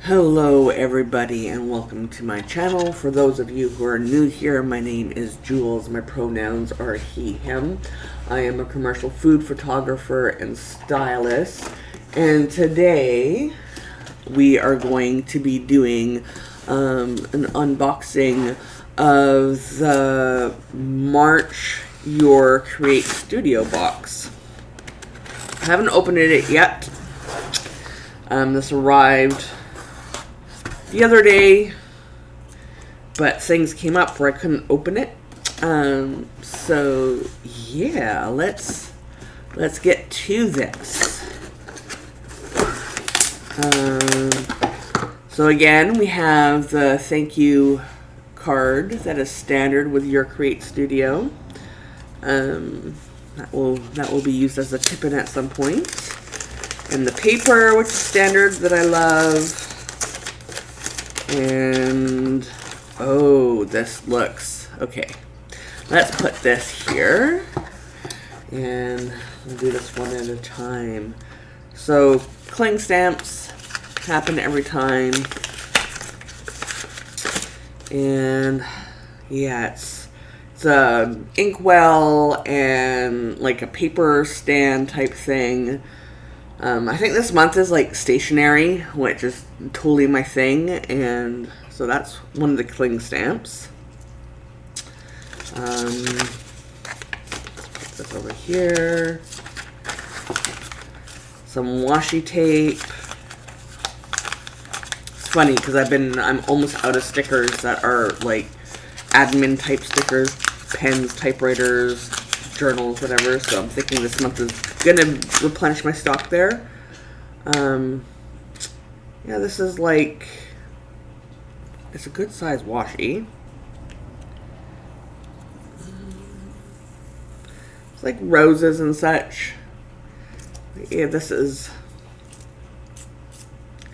Hello everybody and welcome to my channel. For those of you who are new here, my name is Jules. My pronouns are he, him. I am a commercial food photographer and stylist, and today we are going to be doing an unboxing of the March Your Create Studio box. I haven't opened it yet. This arrived the other day, but things came up where I couldn't open it. So yeah, let's get to this. So again, we have the thank you card that is standard with your Create Studio. That will be used as a tip-in at some point. And the paper, which is standard, that I love. And oh, this looks okay. Let's put this here, and we'll do this one at a time. So cling stamps happen every time, and yeah, it's a inkwell and like a paper stand type thing. I think this month is like Stationery, which is totally my thing, and so that's one of the cling stamps. Put this over here. Some washi tape. It's funny because I'm almost out of stickers that are like admin type stickers, pens, typewriters, journals, whatever. So I'm thinking this month is gonna replenish my stock there. Yeah, this is like, it's a good size washi. It's like roses and such. Yeah, this is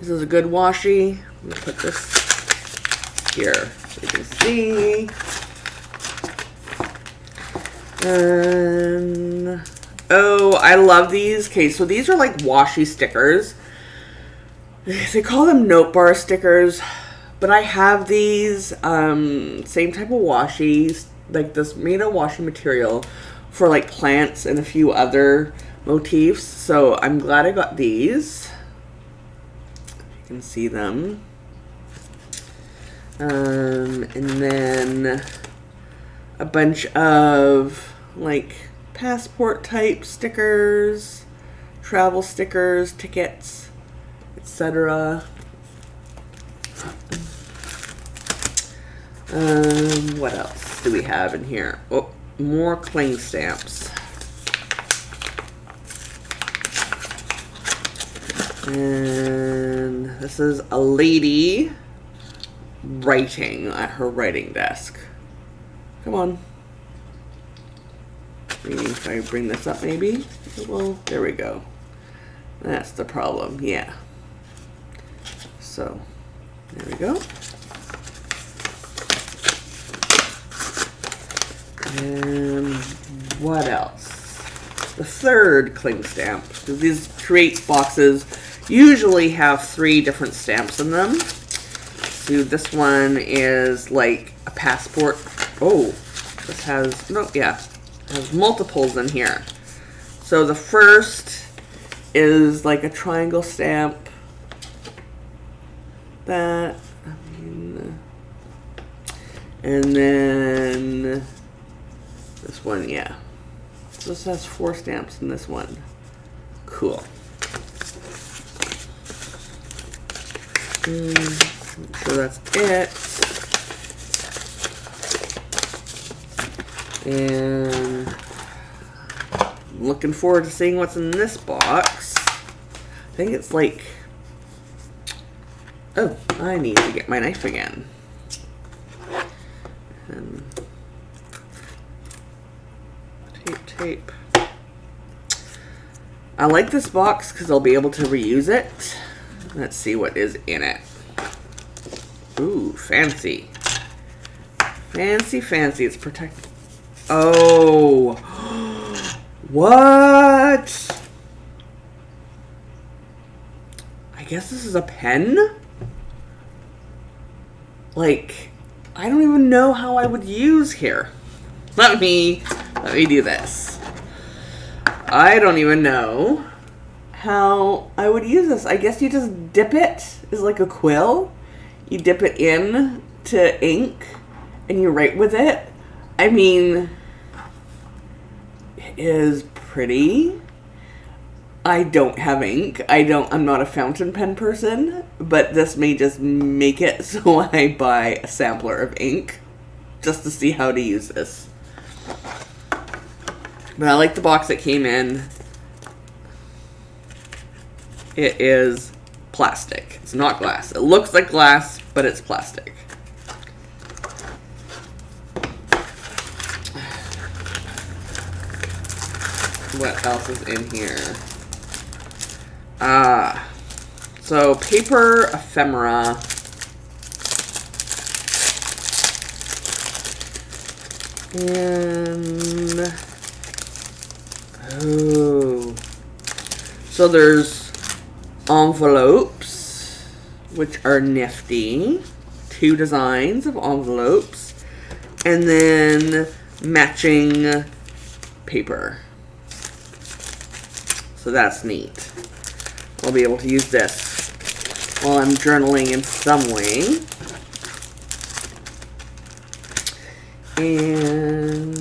a good washi. I'm gonna put this here so you can see. And oh, I love these. Okay, so these are like washi stickers. They call them note bar stickers, but I have these same type of washi, like this made of washi material for like plants and a few other motifs. So I'm glad I got these. You can see them. And then a bunch of like passport type stickers, travel stickers, tickets, etc. What else do we have in here? Oh, more cling stamps. And this is a lady writing at her writing desk. Come on. Maybe if I bring this up, maybe? Well, there we go. That's the problem, yeah. So, there we go. And what else? The third cling stamp. These Create boxes usually have 3 different stamps in them. So this one is like a passport. Oh, this has, no, yeah. Has multiples in here. So the first is like a triangle stamp. That, and then this one, yeah. So this has 4 stamps in this one. Cool. So that's it. And I'm looking forward to seeing what's in this box. I think it's like, oh, I need to get my knife again. And tape. I like this box because I'll be able to reuse it. Let's see what is in it. Ooh, fancy. Fancy. It's protected. Oh, what? I guess this is a pen? like, I don't even know how I would use here. Let me do this. I don't even know how I would use this. I guess you just dip it as like a quill. You dip it in to ink and you write with it. I mean, it is pretty. I don't have ink. I'm not a fountain pen person, but this may just make it so I buy a sampler of ink just to see how to use this. But I like the box it came in. It is plastic. It's not glass. It looks like glass, but it's plastic. What else is in here? So paper ephemera. And so there's envelopes, which are nifty. 2 designs of envelopes, and then matching paper. So that's neat. I'll be able to use this while I'm journaling in some way. And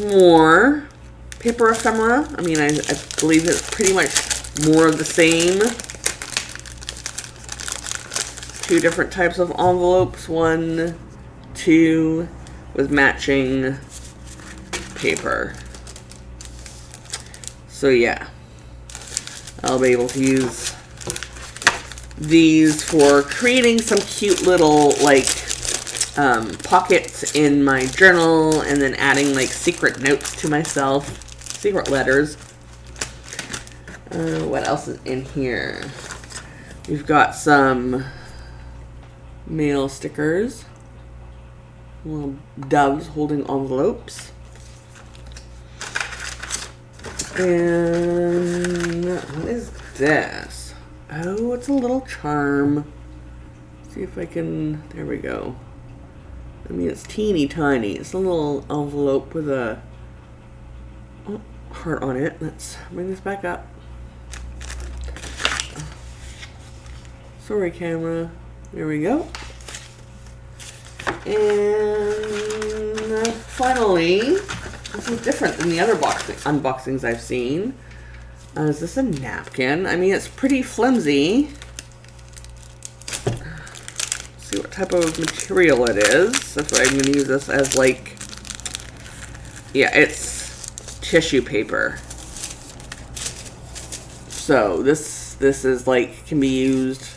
more paper ephemera. I mean, I believe it's pretty much more of the same. 2 different types of envelopes. 1, 2 with matching paper. So yeah, I'll be able to use these for creating some cute little like pockets in my journal, and then adding like secret notes to myself, secret letters. What else is in here? We've got some mail stickers, little doves holding envelopes. And what is this? Oh, it's a little charm. Let's see if I can, there we go. I mean, it's teeny tiny. It's a little envelope with a heart on it. Let's bring this back up. Sorry, camera. There we go. And finally, this is different than the other unboxings I've seen. Is this a napkin? I mean, it's pretty flimsy. Let's see what type of material it is. If I'm going to use this as like, yeah, it's tissue paper. So this is like, can be used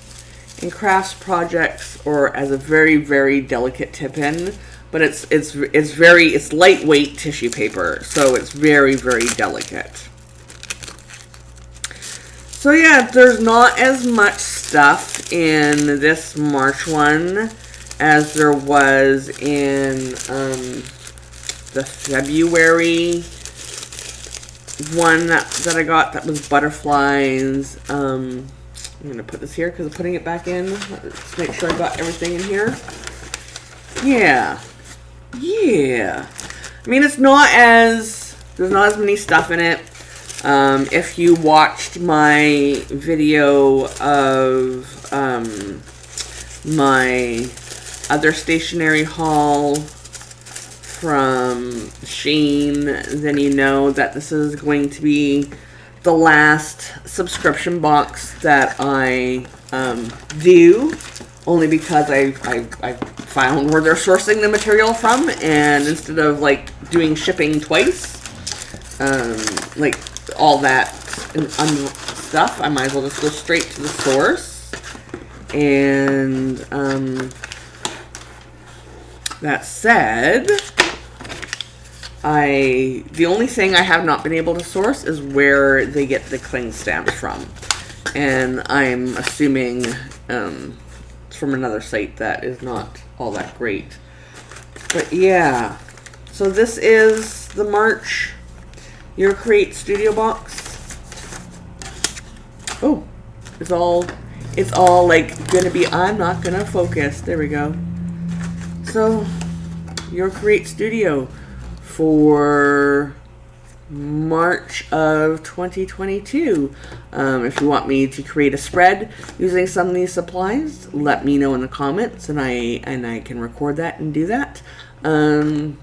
in crafts projects or as a very, very delicate tip-in. But it's lightweight tissue paper, so it's very, very delicate. So yeah, there's not as much stuff in this March one as there was in the February one that I got that was butterflies. I'm going to put this here because I'm putting it back in. Let's make sure I got everything in here. Yeah. Yeah. I mean, there's not as many stuff in it. If you watched my video of my other stationery haul from Shane, then you know that this is going to be the last subscription box that I do, only because I found where they're sourcing the material from, and instead of like doing shipping twice, like all that stuff, I might as well just go straight to the source. And that said, the only thing I have not been able to source is where they get the cling stamps from, and I'm assuming it's from another site that is not all that great. But yeah, so this is the March Your Create Studio box. Oh, it's all it's all like gonna be, I'm not gonna focus. There we go. So, your Create Studio for March of 2022. If you want me to create a spread using some of these supplies, let me know in the comments, and I can record that and do that. Join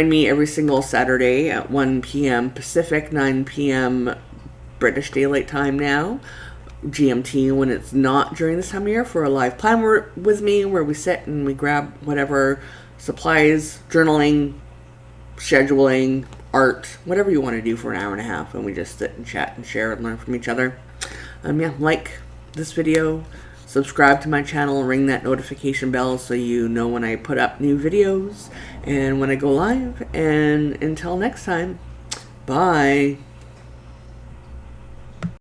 me every single Saturday at 1 p.m. Pacific, 9 p.m. British Daylight Time now, GMT, when it's not during this time of year, for a live plan with me where we sit and we grab whatever supplies, journaling, scheduling, art, whatever you want to do for an hour and a half, and we just sit and chat and share and learn from each other. Yeah, like this video, subscribe to my channel, ring that notification bell so you know when I put up new videos and when I go live. And until next time, bye.